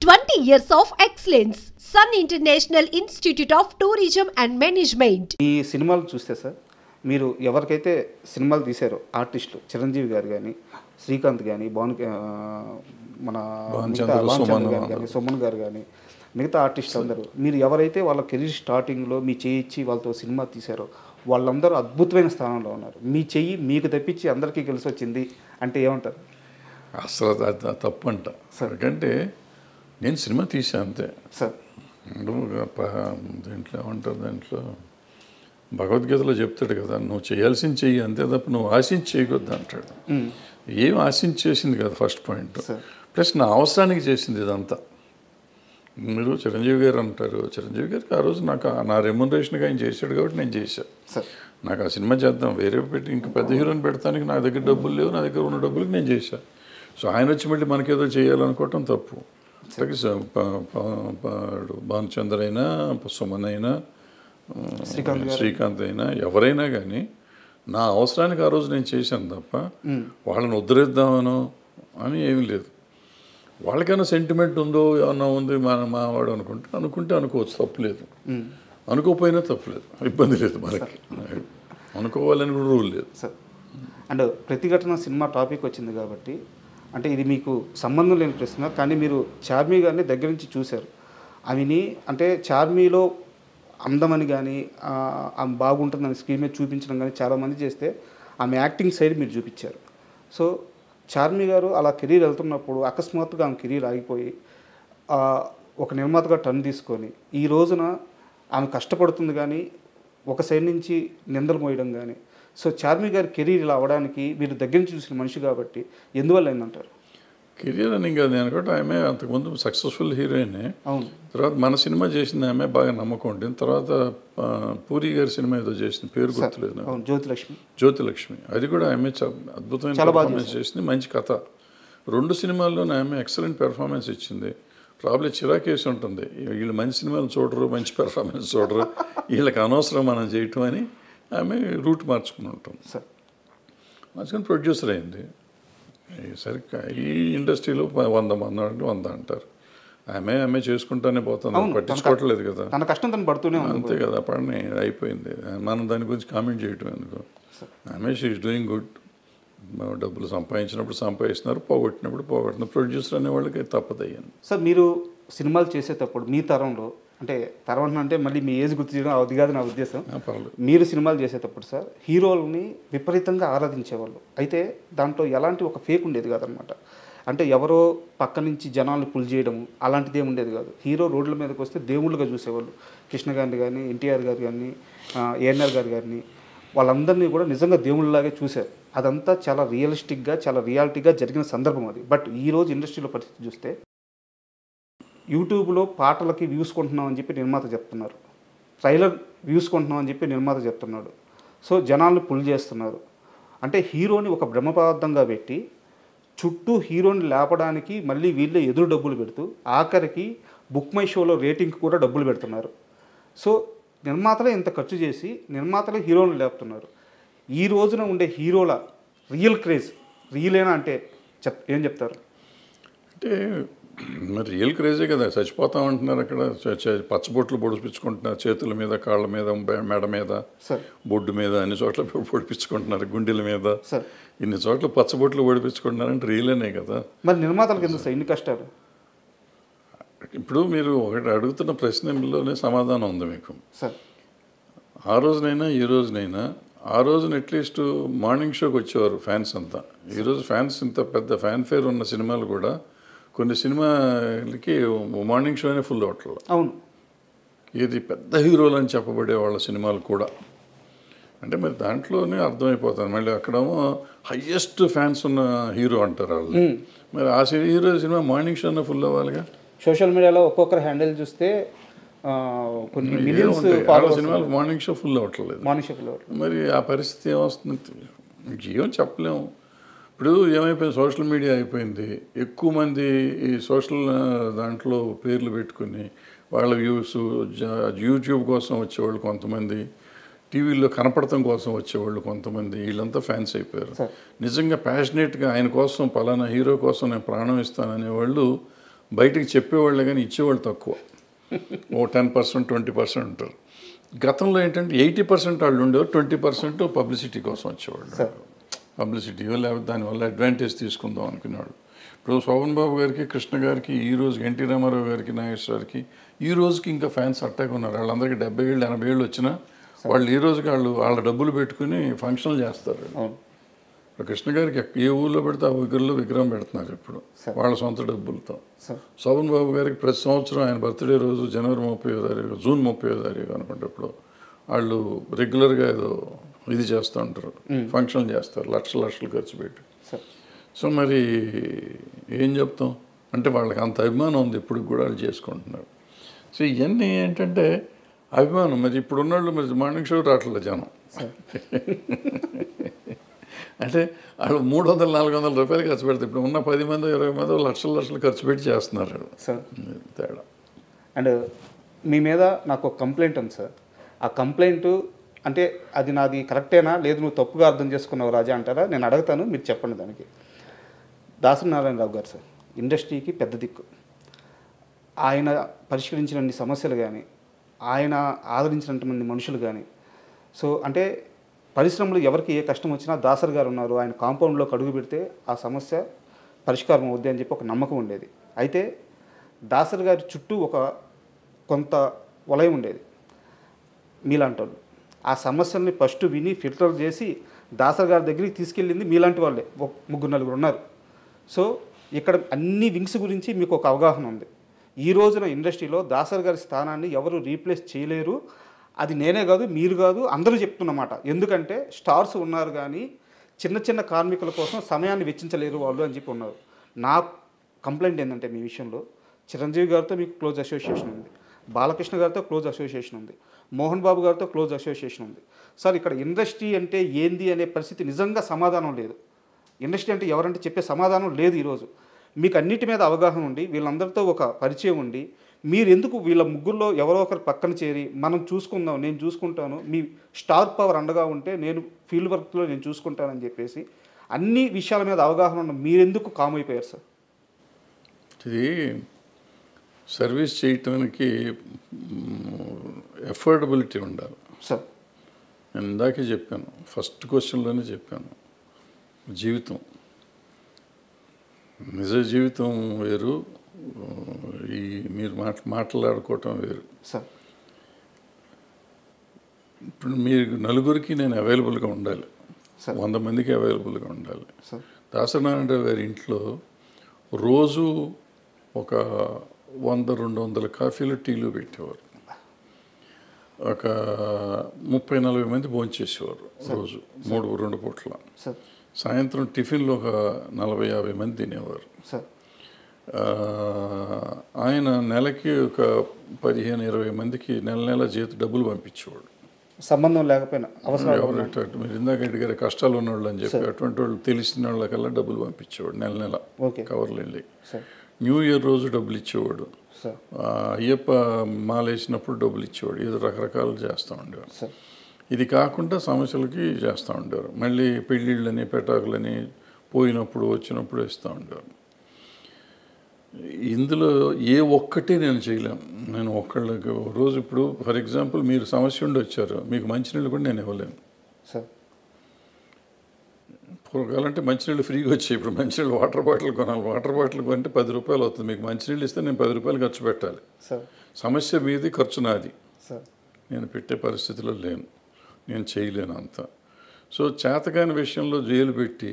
20 years of excellence. Sun International Institute of Tourism and Management. ఈ సినిమాలు చూస్తే sir మీరు ఎవరికైతే సినిమాలు తీశారో ఆర్టిస్టులు చిరంజీవి గారు కానీ శ్రీకాంత్ కానీ మన సుమన్ గారు కానీ మిగతా ఆర్టిస్టులు అందరూ మీరు ఎవరైతే వాళ్ళ కెరీర్ స్టార్టింగ్లో మీ చెయ్యి ఇచ్చి వాళ్ళతో సినిమా తీశారో వాళ్ళందరూ అద్భుతమైన స్థానంలో ఉన్నారు. మీ చెయ్యి మీకు తప్పించి అందరికీ కలిసి వచ్చింది అంటే ఏమంటారు? అసలు తప్పు అంట సార్. ఎందుకంటే నేను సినిమా తీసాను అంతే సార్. దీంట్లో ఏమంటారు, దాంట్లో భగవద్గీతలో చెప్తాడు కదా, నువ్వు చేయాల్సింది చెయ్యి అంతే తప్ప నువ్వు ఆశించి చేయకూడదు అంటాడు. ఏం ఆశించి చేసింది కదా ఫస్ట్ పాయింట్. ప్లస్ నా అవసరానికి చేసింది ఇదంతా. మీరు చిరంజీవి గారు అంటారు, చిరంజీవి గారికి ఆ రోజు నాకు నా రెమ్యునరేషన్గా ఆయన చేశాడు కాబట్టి నేను చేశాను. నాకు ఆ సినిమా చేద్దాం, వేరే పెట్టి ఇంకా పెద్ద హీరోని పెడతానికి నా దగ్గర డబ్బులు లేవు, నా దగ్గర ఉన్న డబ్బులకి నేను చేశాను. సో ఆయన వచ్చి మళ్ళీ మనకేదో చేయాలనుకోవటం తప్పు. భానుచంద్ర అయినా సుమన్ అయినా శ్రీకాంత్ అయినా ఎవరైనా కానీ నా అవసరానికి ఆ రోజు నేను చేశాను తప్ప వాళ్ళని ఉద్ధరిద్దామనో అని ఏమీ లేదు. వాళ్ళకైనా సెంటిమెంట్ ఉందో ఏమన్నా ఉంది మావాడు అనుకుంటే అనుకోవచ్చు, తప్పులేదు. అనుకోకపోయినా తప్పులేదు, ఇబ్బంది లేదు, మనకి అనుకోవాలని కూడా రూల్ లేదు సార్. అండ్ ప్రతిఘటన సినిమా టాపిక్ వచ్చింది కాబట్టి అంటే ఇది మీకు సంబంధం లేని ప్రశ్న, కానీ మీరు చార్మి గారిని దగ్గర నుంచి చూశారు. ఆమెని అంటే చార్మీలో అందమని కానీ ఆమె బాగుంటుందని స్క్రీన్ మీద చూపించడం కానీ చాలామంది చేస్తే ఆమె యాక్టింగ్ సైడ్ మీరు చూపించారు. సో చార్మి గారు అలా కెరీర్ వెళ్తున్నప్పుడు అకస్మాత్తుగా ఆమె కెరీర్ ఆగిపోయి ఒక నిర్మాతగా టర్న్ తీసుకొని ఈ రోజున ఆమె కష్టపడుతుంది కానీ ఒక సైడ్ నుంచి నిందలు మోయడం కానీ. సో చార్మి గారి కెరీర్ ఇలా అవ్వడానికి మీరు దగ్గర నుంచి చూసిన మనిషి కాబట్టి ఎందువల్ల అయిందంటారు? కెరీర్ అని కాదు, నేను అనుకుంటే ఆమె అంతకుముందు సక్సెస్ఫుల్ హీరోయినే. అవును. తర్వాత మన సినిమా చేసింది ఆమె బాగా నమ్మకం ఉంటుంది. తర్వాత పూరి గారి సినిమా ఏదో చేసింది, పేరు గుర్తులేదు, జ్యోతిలక్ష్మి. అది కూడా ఆమె అద్భుతమైన పెర్ఫార్మెన్స్ చేసింది, మంచి కథ. 2 సినిమాల్లోనే ఆమె ఎక్సలెంట్ పెర్ఫార్మెన్స్ ఇచ్చింది. ప్రాబ్లం చిరాకేసి ఉంటుంది, వీళ్ళు మంచి సినిమాలు చూడరు, మంచి పెర్ఫార్మెన్స్ చూడరు, వీళ్ళకి అనవసరం మనం చేయటం అని ఆమె రూట్ మార్చుకుని ఉంటుంది. మార్చుకొని ప్రొడ్యూసర్ అయింది. సరిగ్గా ఈ ఇండస్ట్రీలో 100 మంది 100 అంటారు. ఆమె చేసుకుంటానే పోతుంది, పట్టించుకోవట్లేదు కదా, తన కష్టం తను పడుతూనే అంతే కదా. పని అయిపోయింది, మనం దాని గురించి కామెంట్ చేయటం ఎందుకు. ఆమె షీ ఈజ్ డూయింగ్ గుడ్. డబ్బులు సంపాదించినప్పుడు సంపాదిస్తున్నారు, పోగొట్టినప్పుడు ప్రొడ్యూసర్ అనే వాళ్ళకి తప్పదు అయ్యాను. సార్ మీరు సినిమాలు చేసేటప్పుడు మీ తరంలో అంటే తరం అంటే మళ్ళీ మీ ఏజ్ గుర్తు చేయడం అది కాదు నా ఉద్దేశం. మీరు సినిమాలు చేసేటప్పుడు సార్ హీరోలని విపరీతంగా ఆరాధించేవాళ్ళు. అయితే దాంట్లో ఎలాంటి ఒక ఫేక్ ఉండేది కాదనమాట. అంటే ఎవరో పక్క నుంచి జనాలు పుల్ చేయడం అలాంటిది ఏమి ఉండేది కాదు. హీరో రోడ్ల మీదకి వస్తే దేవుళ్ళుగా చూసేవాళ్ళు. కృష్ణ గారిని కానీ, ఎన్టీఆర్ గారు కానీ, ఏఎన్ఆర్ గారు కానీ వాళ్ళందరినీ కూడా నిజంగా దేవుళ్ళలాగే చూశారు. అదంతా చాలా రియలిస్టిక్గా, చాలా రియాలిటీగా జరిగిన సందర్భం అది. బట్ ఈరోజు ఇండస్ట్రీలో పరిస్థితి చూస్తే యూట్యూబ్లో పాటలకి వ్యూస్ కొంటున్నామని చెప్పి నిర్మాత చెప్తున్నారు, ట్రైలర్ వ్యూస్ కొంటున్నామని చెప్పి నిర్మాత చెప్తున్నాడు. సో జనాల్ని పుల్ చేస్తున్నారు. అంటే హీరోని ఒక బ్రహ్మపదార్థంగా పెట్టి చుట్టూ హీరోని లేపడానికి మళ్ళీ వీళ్ళే ఎదురు డబ్బులు పెడుతూ ఆఖరికి బుక్ మై షోలో రేటింగ్కి కూడా డబ్బులు పెడుతున్నారు. సో నిర్మాతలే ఇంత ఖర్చు చేసి నిర్మాతలే హీరోని లేపుతున్నారు. ఈ రోజున ఉండే హీరోల రియల్ క్రేజ్ రియలేనా అంటే ఏం చెప్తారు? అంటే మరి రియల్ క్రేజే కదా, చచ్చిపోతాం అంటున్నారు అక్కడ. పచ్చబొట్లు పొడిపించుకుంటున్నారు, చేతుల మీద, కాళ్ళ మీద, మెడ మీద, బొడ్డు మీద, అన్ని చోట్ల పొడిపించుకుంటున్నారు, గుండెల మీద, ఇన్ని చోట్ల పచ్చబొట్లు పొడిపించుకుంటున్నారంటే రియలేనే కదా. మరి నిర్మాతలకు ఎందుకు సార్ ఇన్ని కష్టాలు? ఇప్పుడు మీరు ఒకటి అడుగుతున్న ప్రశ్నలోనే సమాధానం ఉంది మీకు. ఆ రోజునైనా ఈ రోజునైనా, ఆ రోజున అట్లీస్ట్ మార్నింగ్ షోకి వచ్చేవారు ఫ్యాన్స్ అంతా. ఈరోజు ఫ్యాన్స్ ఇంత పెద్ద ఫ్యాన్ ఫేర్ ఉన్న సినిమాలు కూడా కొన్ని సినిమాలకి మార్నింగ్ షోనే ఫుల్ అవట్లేదు. అవును. ఇది పెద్ద హీరోలు అని చెప్పబడే వాళ్ళ సినిమాలు కూడా. అంటే మరి దాంట్లోనే అర్థమైపోతుంది. మళ్ళీ అక్కడేమో హయ్యెస్ట్ ఫ్యాన్స్ ఉన్న హీరో అంటారు వాళ్ళు. మరి ఆ హీరో సినిమా మార్నింగ్ షోనే ఫుల్ అవ్వాలిగా. సోషల్ మీడియాలో ఒక్కొక్కరు హ్యాండిల్ చూస్తే కొన్ని మిలియన్స్ సినిమాలు మార్నింగ్ షో ఫుల్ అవ్వట్లేదు. మరి ఆ పరిస్థితి ఏమొస్తుంది ఏం చెప్పలేము. ఇప్పుడు ఏమైపోయింది, సోషల్ మీడియా అయిపోయింది. ఎక్కువ మంది ఈ సోషల్ దాంట్లో పేర్లు పెట్టుకుని వాళ్ళ వ్యూస్, యూట్యూబ్ కోసం వచ్చేవాళ్ళు కొంతమంది, టీవీలో కనపడటం కోసం వచ్చేవాళ్ళు కొంతమంది, వీళ్ళంతా ఫ్యాన్స్ అయిపోయారు. నిజంగా ప్యాషనేట్గా ఆయన కోసం, పలానా హీరో కోసం నేను ప్రాణం ఇస్తాననేవాళ్ళు బయటకు చెప్పేవాళ్ళే కానీ ఇచ్చేవాళ్ళు తక్కువ. ఓ 10% 20% ఉంటారు. గతంలో ఏంటంటే 80% వాళ్ళు ఉండేవారు, 20% పబ్లిసిటీ కోసం వచ్చేవాళ్ళు. పబ్లిసిటీ లేకపోతే దానివల్ల అడ్వాంటేజ్ తీసుకుందాం అనుకునేవాడు. ఇప్పుడు శోభన్ బాబు గారికి, కృష్ణ గారికి, ఈ రోజు ఎన్టీ రామారావు గారికి, నాగేశ్వరకి ఈ రోజుకి ఇంకా ఫ్యాన్స్ అట్టాగా ఉన్నారు. వాళ్ళందరికీ 70 ఏళ్ళు 80 ఏళ్ళు వచ్చినా వాళ్ళు ఈ రోజుకి వాళ్ళ డబ్బులు పెట్టుకుని ఫంక్షన్లు చేస్తారు. కృష్ణ గారికి ఏ ఊళ్ళో పెడితే ఆ ఊరిలో విగ్రహం పెడుతున్నారు ఇప్పుడు వాళ్ళ సొంత డబ్బులతో. శోభన్ బాబు గారికి ప్రతి సంవత్సరం ఆయన బర్త్డే రోజు జనవరి 30వ తారీఖు, జూన్ 30వ తారీఖు అనుకుంటప్పుడు వాళ్ళు రెగ్యులర్గా ఏదో ఇది చేస్తూ ఉంటారు, ఫంక్షన్లు చేస్తారు లక్షలు ఖర్చు పెట్టి. సో మరి ఏం చెప్తాం అంటే వాళ్ళకి అంత అభిమానం ఉంది, ఇప్పుడు కూడా వాళ్ళు చేసుకుంటున్నారు. సో ఇవన్నీ ఏంటంటే అభిమానం. మరి ఇప్పుడు ఉన్నవాళ్ళు మరి మార్నింగ్ షో రావట్లేదు జనం. అంటే వాళ్ళు 300-400 రూపాయలు ఖర్చు పెడతారు. ఇప్పుడు ఉన్న 10 మంది 20 మంది లక్షలు ఖర్చు పెట్టి చేస్తున్నారు సార్. తేడా. అండ్ మీ మీద నాకు ఒక కంప్లైంట్ ఉంది సార్. ఆ కంప్లైంట్ అంటే అది నాది కరెక్టేనా లేదు నువ్వు తప్పుగా అర్థం చేసుకున్నావు రాజా అంటారా? నేను అడుగుతాను, మీరు చెప్పండి దానికి. దాసరి నారాయణరావు గారు సార్ ఇండస్ట్రీకి పెద్ద దిక్కు. ఆయన పరిష్కరించినన్ని సమస్యలు కానీ, ఆయన ఆదరించినటువంటి మనుషులు కానీ, సో అంటే పరిశ్రమలో ఎవరికి ఏ కష్టం వచ్చినా దాసరి గారు ఉన్నారు, ఆయన కాంపౌండ్లోకి అడుగు పెడితే ఆ సమస్య పరిష్కారం అవుద్ది అని చెప్పి ఒక నమ్మకం ఉండేది. అయితే దాసరి గారి చుట్టూ కొంత వలయం ఉండేది మీలాంటి వాళ్ళు. ఆ సమస్యల్ని ఫస్ట్ విని ఫిల్టర్ చేసి దాసరి గారి దగ్గరికి తీసుకెళ్ళింది మీలాంటి వాళ్ళే, 3-4 ఉన్నారు. సో ఇక్కడ అన్ని వింగ్స్ గురించి మీకు ఒక అవగాహన ఉంది. ఈ రోజున ఇండస్ట్రీలో దాసరి గారి స్థానాన్ని ఎవరు రీప్లేస్ చేయలేరు. అది నేనే కాదు, మీరు కాదు, అందరూ చెప్తున్నమాట. ఎందుకంటే స్టార్స్ ఉన్నారు కానీ చిన్న కార్మికుల కోసం సమయాన్ని వెచ్చించలేరు వాళ్ళు అని చెప్పి ఉన్నారు. నా కంప్లైంట్ ఏంటంటే మీ విషయంలో చిరంజీవి గారితో మీకు క్లోజ్ అసోసియేషన్ ఉంది, బాలకృష్ణ గారితో క్లోజ్ అసోసియేషన్ ఉంది, మోహన్ బాబు గారితో క్లోజ్ అసోసియేషన్ ఉంది. సార్ ఇక్కడ ఇండస్ట్రీ అంటే ఏంది అనే పరిస్థితి నిజంగా సమాధానం లేదు. ఇండస్ట్రీ అంటే ఎవరంటే చెప్పే సమాధానం లేదు. ఈరోజు మీకు అన్నిటి మీద అవగాహన ఉండి వీళ్ళందరితో ఒక పరిచయం ఉండి మీరు ఎందుకు వీళ్ళ ముగ్గురులో ఎవరో ఒకరు పక్కన చేరి మనం చూసుకుందాం, నేను చూసుకుంటాను, మీ స్టార్ పవర్ అండగా ఉంటే నేను ఫీల్డ్ వర్క్లో నేను చూసుకుంటానని చెప్పేసి అన్ని విషయాల మీద అవగాహన ఉన్న మీరెందుకు కామ్ అయిపోయారు సార్? ఇది సర్వీస్ చేయటానికి ఎఫోర్డబిలిటీ ఉండాలి సార్. నేను ఇందాకే చెప్పాను, ఫస్ట్ క్వశ్చన్లోనే చెప్పాను, జీవితం నిజ జీవితం వేరు, ఈ మీరు మాట్లాడుకోవటం వేరు సార్. ఇప్పుడు మీరు నలుగురికి నేను అవైలబుల్గా ఉండాలి, 100 మందికి అవైలబుల్గా ఉండాలి. దాసరి నారాయణరావు గారి ఇంట్లో రోజు ఒక 100-200 కాఫీలు టీలు పెట్టేవారు. ఒక 30-40 మంది భోంచేసేవారు రోజు, 2 పూట్ల. సాయంత్రం టిఫిన్లో ఒక 40-50 మంది తినేవారు. ఆయన నెలకి ఒక 15-20 మందికి నెల జీతం డబ్బులు పంపించేవాడు, సంబంధం లేకపోయినా. అవసరం మీరు ఇందాక అడిగారు కష్టాలు ఉన్నవాళ్ళు అని చెప్పి, అటువంటి వాళ్ళు తెలిసిన వాళ్ళకల్లా డబ్బులు పంపించేవాడు నెల కవర్లు వెళ్ళి. న్యూ ఇయర్ రోజు డబ్బులు ఇచ్చేవాడు, అయ్యప్ప మాలేసినప్పుడు డబ్బులు ఇచ్చేవాడు. ఏదో రకరకాలు చేస్తూ ఉండేవారు. ఇది కాకుండా సమస్యలకి చేస్తూ ఉండేవారు. మళ్ళీ పెళ్ళిళ్ళని పెటాకులని పోయినప్పుడు వచ్చినప్పుడు ఇస్తూ ఉండేవారు. ఇందులో ఏ ఒక్కటి నేను చేయలేను. నేను ఒక్కళ్ళకి రోజు ఇప్పుడు ఫర్ ఎగ్జాంపుల్ మీరు సమస్య ఉండి వచ్చారు, మీకు మంచినీళ్ళు కూడా నేను ఇవ్వలేను సార్. పూర్వకాలంటే మంచినీళ్ళు ఫ్రీగా వచ్చాయి, ఇప్పుడు మంచినీళ్ళు వాటర్ బాటిల్ కొనాలి. వాటర్ బాటిల్ కొంటే 10 రూపాయలు అవుతుంది. మీకు మంచినీళ్ళు ఇస్తే నేను 10 రూపాయలు ఖర్చు పెట్టాలి. సమస్య మీది, ఖర్చు నాది. నేను పెట్టే పరిస్థితిలో లేను, నేను చేయలేను అంత. సో చేతకాని విషయంలో జైలు పెట్టి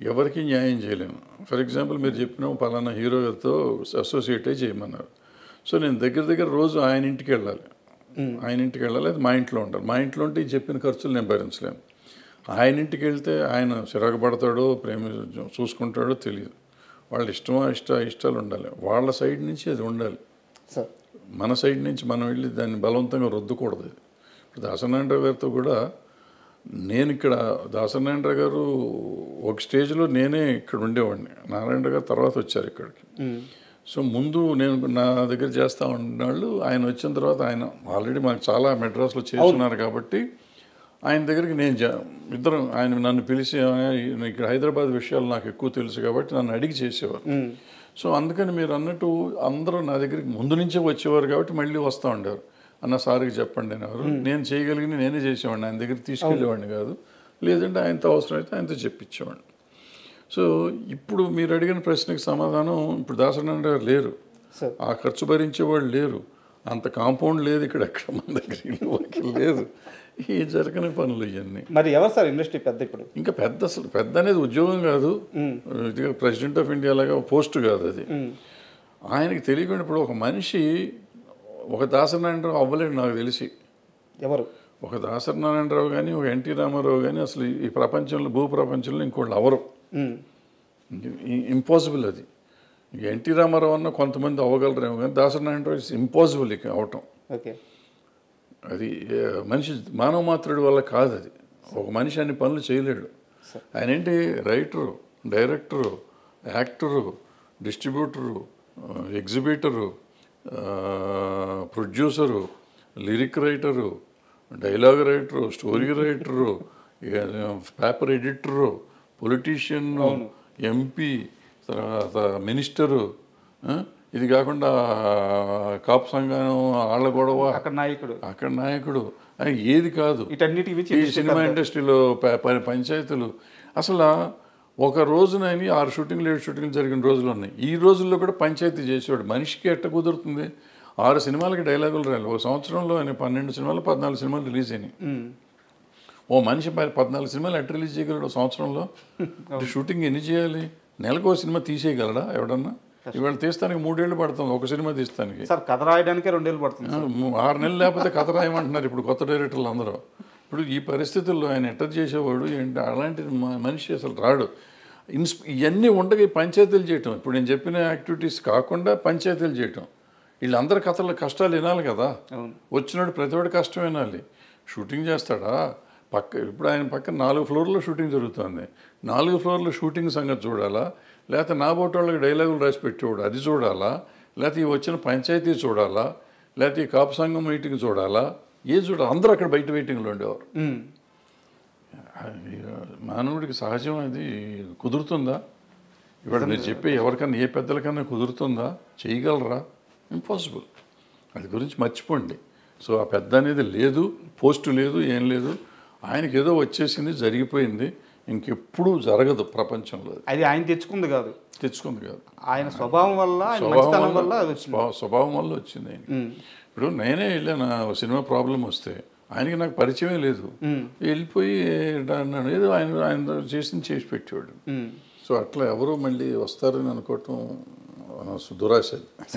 ఎవరికి న్యాయం చేయలేను. ఫర్ ఎగ్జాంపుల్ మీరు చెప్పిన పలానా హీరో గారితో అసోసియేట్ అయ్యి చేయమన్నారు. సో నేను దగ్గర రోజు ఆయన ఇంటికి వెళ్ళాలి, అది మా ఇంట్లో ఉండాలి. మా ఇంట్లో ఉంటే ఈ చెప్పిన ఖర్చులు నేను భరించలేను. ఆయన ఇంటికి వెళ్తే ఆయన చిరాకు పడతాడో చూసుకుంటాడో తెలియదు. వాళ్ళ ఇష్టాలు ఉండాలి, వాళ్ళ సైడ్ నుంచి అది ఉండాలి. మన సైడ్ నుంచి మనం వెళ్ళి దాన్ని బలవంతంగా రుద్దకూడదు. ఇప్పుడు దాసరి నారాయణరావు గారితో కూడా నేను ఇక్కడ దాసరి నారాయణరావు గారు ఒక స్టేజ్లో నేనే ఇక్కడ ఉండేవాడిని, నారాయణరావు గారు తర్వాత వచ్చారు ఇక్కడికి. సో ముందు నేను నా దగ్గర చేస్తూ ఉన్నవాళ్ళు ఆయన వచ్చిన తర్వాత ఆయన ఆల్రెడీ మనకు చాలా మెడ్రాస్లో చేస్తున్నారు కాబట్టి ఆయన దగ్గరికి నేను ఇద్దరం ఆయన నన్ను పిలిచి ఇక్కడ హైదరాబాద్ విషయాలు నాకు ఎక్కువ తెలుసు కాబట్టి నన్ను అడిగి చేసేవారు. సో అందుకని మీరు అన్నట్టు అందరూ నా దగ్గరికి ముందు నుంచే వచ్చేవారు కాబట్టి మళ్ళీ వస్తూ ఉండేవారు. అన్న సార్కి చెప్పండి అని ఎవరు, నేను చేయగలిగిన నేనే చేసేవాడిని, ఆయన దగ్గరికి తీసుకెళ్ళేవాడిని కాదు. లేదంటే ఆయనతో అవసరమైతే ఆయనతో చెప్పించేవాడిని. సో ఇప్పుడు మీరు అడిగిన ప్రశ్నకి సమాధానం, ఇప్పుడు దాసనారాయణ గారు లేరు, ఆ ఖర్చు భరించేవాళ్ళు లేరు, అంత కాంపౌండ్ లేదు ఇక్కడ, ఎక్కడ మన దగ్గర ఇల్లు వాకిలు లేదు, ఈ జరగని పనులు ఇవన్నీ. మరి ఎవరు సార్ ఇండస్ట్రీ పెద్ద ఇప్పుడు? ఇంకా పెద్ద, అసలు పెద్ద అనేది ఉద్యోగం కాదు, ఇది ప్రెసిడెంట్ ఆఫ్ ఇండియా లాగా పోస్ట్ కాదు అది. ఆయనకి తెలియకుండా ఇప్పుడు ఒక మనిషి ఒక దాసనారాయణరావు అవ్వలేడు నాకు తెలిసి. ఎవరు? ఒక దాసనారాయణరావు కానీ, ఒక ఎన్టీ రామారావు కానీ అసలు ఈ ప్రపంచంలో, భూ ప్రపంచంలో ఇంకోళ్ళు అవరు, ఇంపాసిబుల్ అది. ఎన్టీ రామారావు అన్న కొంతమంది అవ్వగలరేమో కానీ దాసనారాయణరావు ఇట్స్ ఇంపాసిబుల్ ఇక అవటం. ఓకే, అది మనిషి మానవ మాత్రుడి వల్ల కాదు అది. ఒక మనిషి అన్ని పనులు చేయలేడు. ఆయన ఏంటి, writer, director, actor, distributor, exhibitor, producer, lyric writer, dialogue writer, story writer, paper editor, politician, MP, తర్వాత మినిస్టరు, ఇది కాకుండా కాపు సంఘం, ఆళ్ళ గొడవ, అక్కడ నాయకుడు, ఏది కాదు. ఈ సినిమా ఇండస్ట్రీలో పంచాయతీలు, అసలు ఒక రోజున 6 షూటింగ్లు 7 షూటింగ్లు జరిగిన రోజులు ఉన్నాయి. ఈ రోజుల్లో కూడా పంచాయతీ చేసేవాడు. మనిషికి ఎట్ట కుదురుతుంది? 6 సినిమాలకి డైలాగులు రాయాలి. ఒక సంవత్సరంలో ఆయన 12 సినిమాలు 14 సినిమాలు రిలీజ్ అయినాయి. ఓ మనిషి 14 సినిమాలు ఎట్ట రిలీజ్ చేయగలడు సంవత్సరంలో? షూటింగ్ ఎన్ని చేయాలి? నెలకు ఒక సినిమా తీసేయగలడా ఎవడన్నా? ఇవాళ తీస్తానికి 3 ఏళ్ళు పడుతుంది ఒక సినిమా తీస్తానికి. కథ రాయడానికే 2 ఏళ్ళు పడుతుంది. 6 నెలలు లేకపోతే కథ రాయమంటున్నారు ఇప్పుడు కొత్త డైరెక్టర్లు అందరూ. ఇప్పుడు ఈ పరిస్థితుల్లో ఆయన ఎట్ట చేసేవాడు ఏంటి? అలాంటి మనిషి అసలు రాడు. ఇవన్నీ ఉండగా పంచాయతీలు చేయటం, ఇప్పుడు నేను చెప్పిన యాక్టివిటీస్ కాకుండా పంచాయతీలు చేయటం, వీళ్ళందరి కథల కష్టాలు వినాలి కదా. వచ్చినాడు ప్రతివాడు కష్టం వినాలి. షూటింగ్ చేస్తాడా? ఇప్పుడు ఆయన పక్కన 4 ఫ్లోర్లో షూటింగ్ జరుగుతుంది. 4 ఫ్లోర్లో షూటింగ్ సంగతి చూడాలా, లేకపోతే నా బోటి వాళ్ళకి డైలాగులు రాసి పెట్టేవాడు అది చూడాలా, లేకపోతే ఈ వచ్చిన పంచాయతీ చూడాలా, లేకపోతే ఈ కాపు సంఘం మీటింగ్ చూడాలా, ఏది చూడాలి? అందరూ అక్కడ బయట వెయిటింగ్లో ఉండేవారు. మానవుడికి సహజం అది కుదురుతుందా? ఇవాళ మీరు చెప్పే ఎవరికన్నా, ఏ పెద్దలకన్నా కుదురుతుందా? చేయగలరా? ఇంపాసిబుల్. అది గురించి మర్చిపోండి. సో ఆ పెద్ద అనేది లేదు, పోస్టు లేదు, ఏం లేదు. ఆయనకి ఏదో వచ్చేసింది, జరిగిపోయింది, ఇంకెప్పుడు జరగదు ప్రపంచంలో. అది ఆయన తెచ్చుకుంది కాదు, ఆయన స్వభావం వల్ల స్వభావం వల్ల వచ్చింది ఆయన. ఇప్పుడు నేనే వెళ్ళాను, సినిమా ప్రాబ్లం వస్తే ఆయనకి నాకు పరిచయమే లేదు, వెళ్ళిపోయి ఏదో ఆయన చేసి పెట్టేవాడు. సో అట్లా ఎవరు మళ్ళీ వస్తారని అనుకోవటం దురాశ.